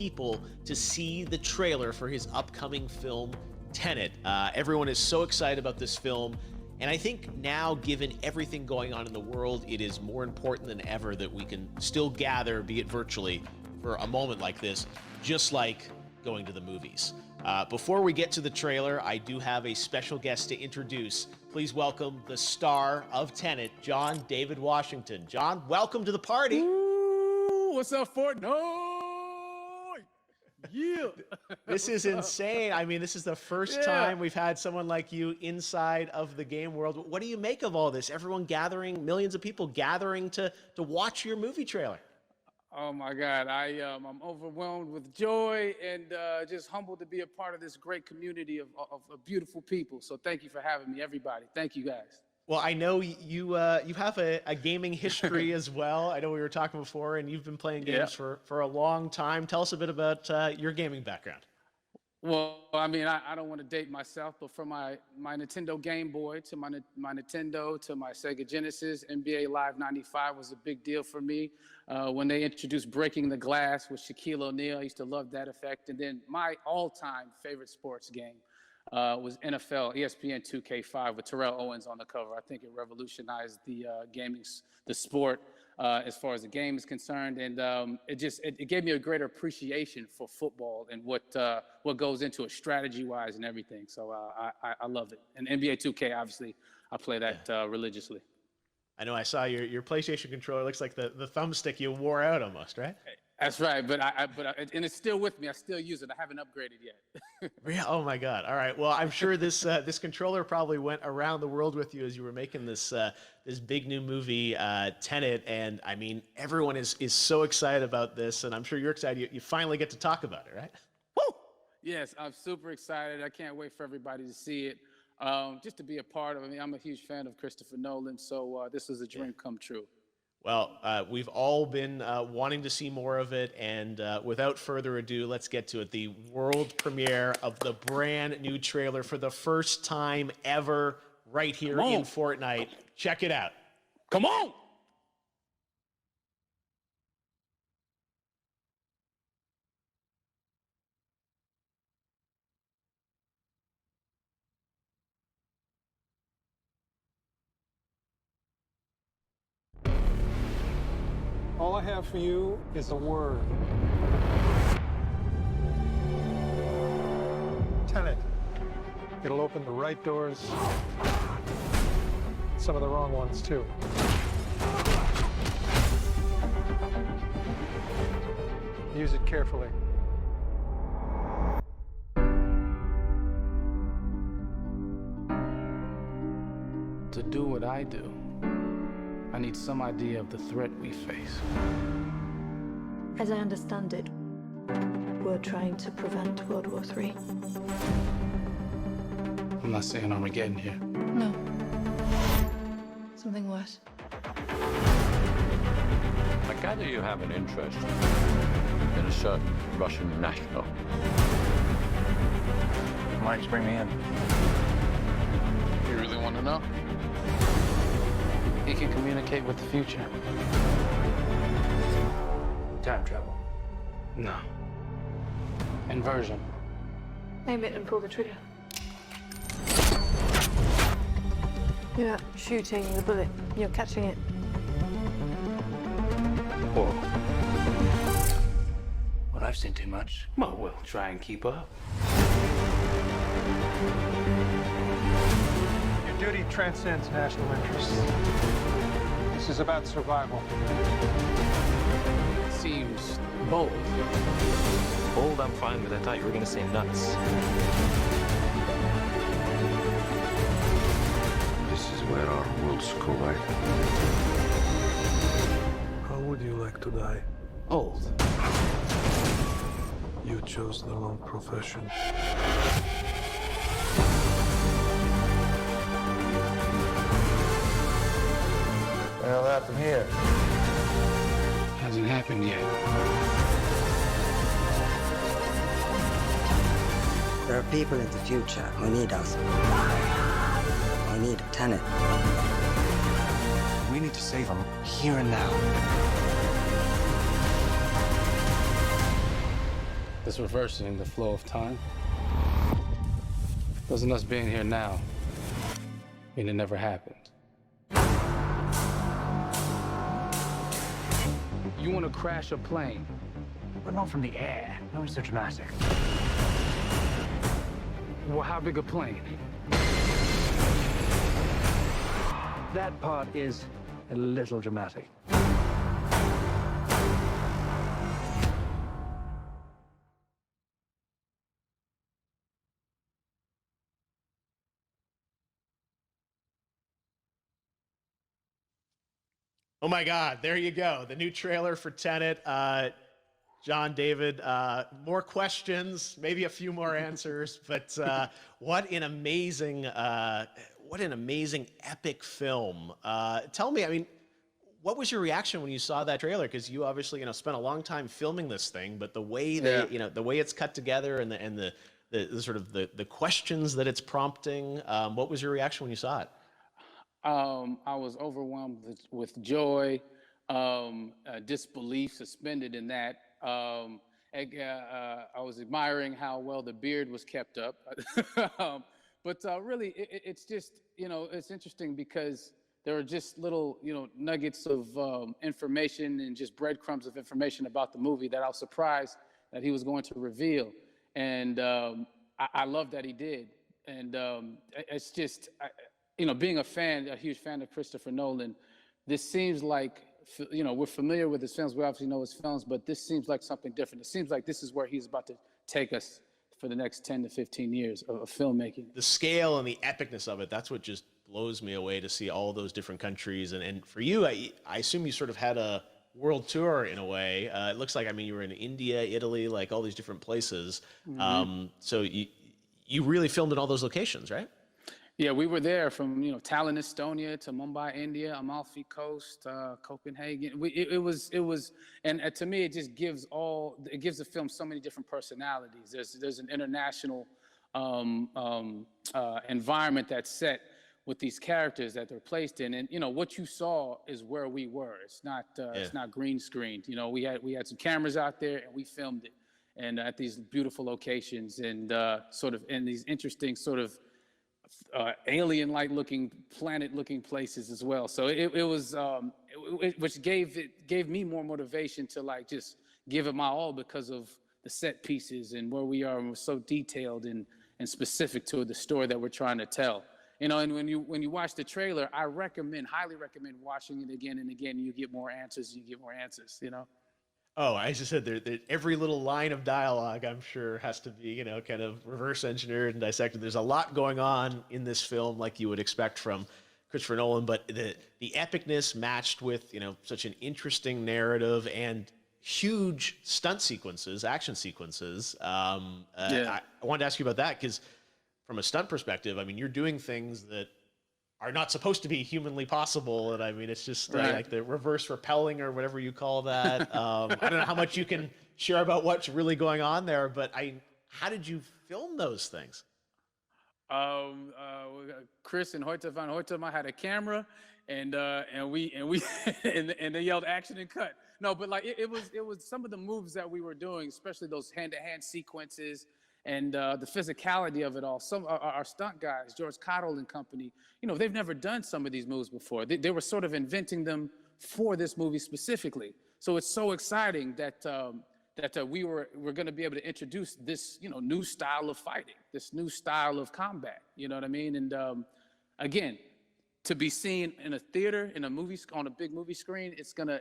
people to see the trailer for his upcoming film, Tenet. Everyone is so excited about this film. And I think now, given everything going on in the world, it is more important than ever that we can still gather, be it virtually, for a moment like this, just like going to the movies. Before we get to the trailer, I do have a special guest to introduce. Please welcome the star of Tenet, John David Washington. John, welcome to the party. Ooh, what's up, Fortnite? Yeah. This is insane. I mean, this is the first time we've had someone like you inside of the game world. What do you make of all this? Everyone gathering, millions of people gathering to watch your movie trailer. Oh my God, I'm overwhelmed with joy and just humbled to be a part of this great community of beautiful people. So thank you for having me, everybody. Thank you, guys. Well, I know you have a gaming history as well. I know we were talking before, and you've been playing games for a long time. Tell us a bit about your gaming background. Well, I mean, I don't want to date myself, but from my Nintendo Game Boy to my Nintendo to my Sega Genesis, NBA Live 95 was a big deal for me. When they introduced Breaking the Glass with Shaquille O'Neal, I used to love that effect. And then my all-time favorite sports game was NFL ESPN 2K5 with Terrell Owens on the cover. I think it revolutionized the the sport as far as the game is concerned, and it gave me a greater appreciation for football and what goes into it strategy-wise and everything. So I love it. And NBA 2K, obviously, I play that religiously. I know I saw your PlayStation controller. Looks like the thumbstick you wore out almost, right? That's right, but and it's still with me. I still use it. I haven't upgraded yet. Yeah. Oh my God. All right. Well, I'm sure this this controller probably went around the world with you as you were making this this big new movie, Tenet. And I mean, everyone is so excited about this, and I'm sure you're excited. You finally get to talk about it, right? Woo! Yes, I'm super excited. I can't wait for everybody to see it. Just to be a part of it. I mean, I'm a huge fan of Christopher Nolan, so this is a dream come true. Well, we've all been wanting to see more of it, and without further ado, let's get to it. The world premiere of the brand new trailer for the first time ever right here in Fortnite. Check it out. Come on! All I have for you is a word. Tenet. It'll open the right doors, some of the wrong ones too. Use it carefully. To do what I do, I need some idea of the threat we face. As I understand it, we're trying to prevent World War III. I'm not saying Armageddon here. No. Something worse. I gather you have an interest in a certain Russian national. Why don't you bring me in? You really want to know? He can communicate with the future. Time travel. No. Inversion. Aim it and pull the trigger. You're not shooting the bullet, you're catching it. Whoa. Well, I've seen too much. Well, we'll try and keep up. Your duty transcends national interests. This is about survival. Seems bold. Bold, I'm fine with. I thought you were going to say nuts. This is where our worlds collide. How would you like to die? Old. You chose the wrong profession. Well, that from here. Hasn't happened yet. There are people in the future who need us. We need Tenet. We need to save them here and now. It's reversing the flow of time. Doesn't us being here now mean it never happened? You want to crash a plane? But not from the air. No, it's so dramatic. Well, how big a plane? That part is a little dramatic. Oh my God, there you go. The new trailer for Tenet. John, David, more questions, maybe a few more answers, but what an amazing epic film. Tell me, I mean, what was your reaction when you saw that trailer? Because you obviously, spent a long time filming this thing, but the way the way it's cut together and the sort of the questions that it's prompting, what was your reaction when you saw it? I was overwhelmed with joy, disbelief, suspended in that. I was admiring how well the beard was kept up. But really, it's just, it's interesting because there are just little, nuggets of information and just breadcrumbs of information about the movie that I was surprised that he was going to reveal. And I love that he did. And it's just, being a huge fan of Christopher Nolan, this seems like, we're familiar with his films. We obviously know his films, but this seems like something different. It seems like this is where he's about to take us for the next 10 to 15 years of filmmaking. The scale and the epicness of it, that's what just blows me away, to see all those different countries. And for you, I assume you sort of had a world tour in a way. It looks like, you were in India, Italy, like all these different places. Mm-hmm. So you really filmed in all those locations, right? Yeah, we were there from Tallinn, Estonia, to Mumbai, India, Amalfi Coast, Copenhagen. It was, and to me, it just gives the film so many different personalities. There's an international environment that's set with these characters that they're placed in, and what you saw is where we were. It's not green screened. We had some cameras out there and we filmed it, and at these beautiful locations and sort of in these interesting sort of alien-like looking, planet-looking places as well. So it was, which gave me more motivation to just give it my all, because of the set pieces and where we are, and we're so detailed and specific to the story that we're trying to tell. And when you watch the trailer, I highly recommend watching it again and again. You get more answers. Oh, I just said that every little line of dialogue, I'm sure, has to be, kind of reverse engineered and dissected. There's a lot going on in this film, like you would expect from Christopher Nolan, but the epicness matched with, such an interesting narrative and huge stunt sequences, action sequences. I wanted to ask you about that, because from a stunt perspective, you're doing things that are not supposed to be humanly possible. And it's just like the reverse rappelling or whatever you call that. I don't know how much you can share about what's really going on there, but how did you film those things? Chris and Hoyte van Hoytema had a camera, and they yelled action and cut. No, but it was some of the moves that we were doing, especially those hand-to-hand sequences, and the physicality of it all. Some our stunt guys, George Cottle and company, they've never done some of these moves before. They were sort of inventing them for this movie specifically. So it's so exciting that we're going to be able to introduce this new style of fighting, this new style of combat. You know what I mean? And again, to be seen in a theater, in a movie, on a big movie screen, it's gonna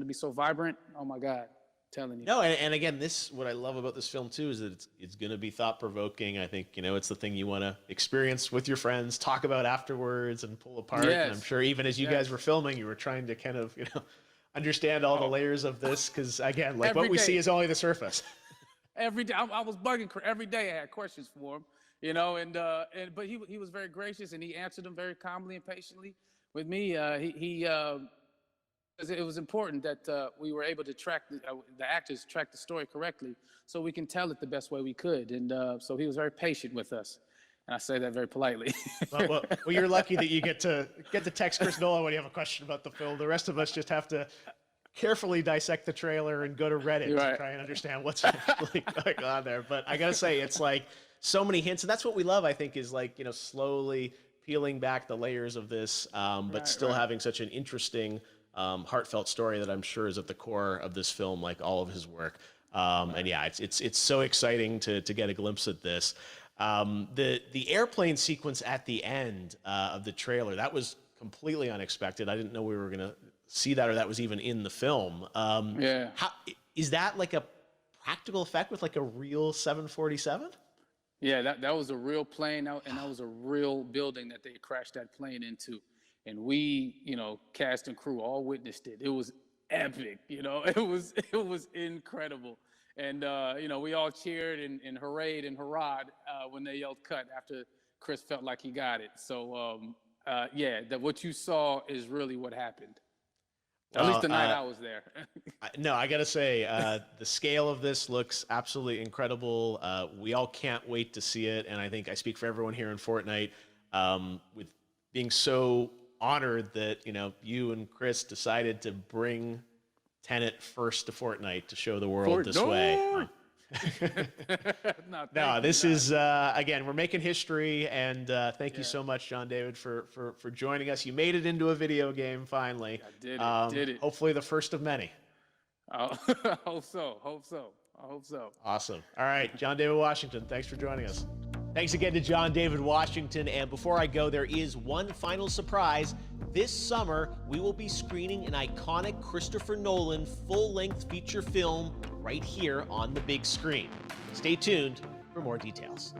be so vibrant. Oh my God. Telling you. No, and again, what I love about this film too is that it's going to be thought-provoking. I think it's the thing you want to experience with your friends, talk about afterwards, and pull apart. Yes. And I'm sure even as you guys were filming, you were trying to kind of understand all the layers of this, because again, like what we see is only the surface. Every day, I was bugging. Every day, I had questions for him, but he was very gracious, and he answered them very calmly and patiently with me. It was important that we were able to track the actors track the story correctly, so we can tell it the best way we could. And so he was very patient with us, and I say that very politely. well, you're lucky that you get to text Chris Nolan when you have a question about the film. The rest of us just have to carefully dissect the trailer and go to Reddit to Right. try and understand what's actually going on there. But I gotta say, it's like so many hints, and that's what we love. I think is like, you know, slowly peeling back the layers of this, but still having such an interesting, heartfelt story that I'm sure is at the core of this film, like all of his work. And yeah, it's so exciting to get a glimpse at this. The airplane sequence at the end of the trailer, that was completely unexpected. I didn't know we were gonna see that, or that was even in the film. Yeah. How is that, like a practical effect with like a real 747? Yeah, that was a real plane, and that was a real building that they crashed that plane into. And we, you know, cast and crew all witnessed it. It was epic, you know. It was incredible. And you know, we all cheered and hurrayed and hurrahed when they yelled cut after Chris felt like he got it. So yeah, that what you saw is really what happened. At least the night I was there. No, I gotta say, the scale of this looks absolutely incredible. We all can't wait to see it, and I think I speak for everyone here in Fortnite, with being so honored that, you know, you and Chris decided to bring Tenet first to Fortnite to show the world this way. No, this is again, we're making history, and thank you so much, John David, for joining us. You made it into a video game finally. I did it. Hopefully the first of many. I hope so. I hope so. Awesome. All right, John David Washington, thanks for joining us. Thanks again to John David Washington. And before I go, there is one final surprise. This summer, we will be screening an iconic Christopher Nolan full-length feature film right here on the big screen. Stay tuned for more details.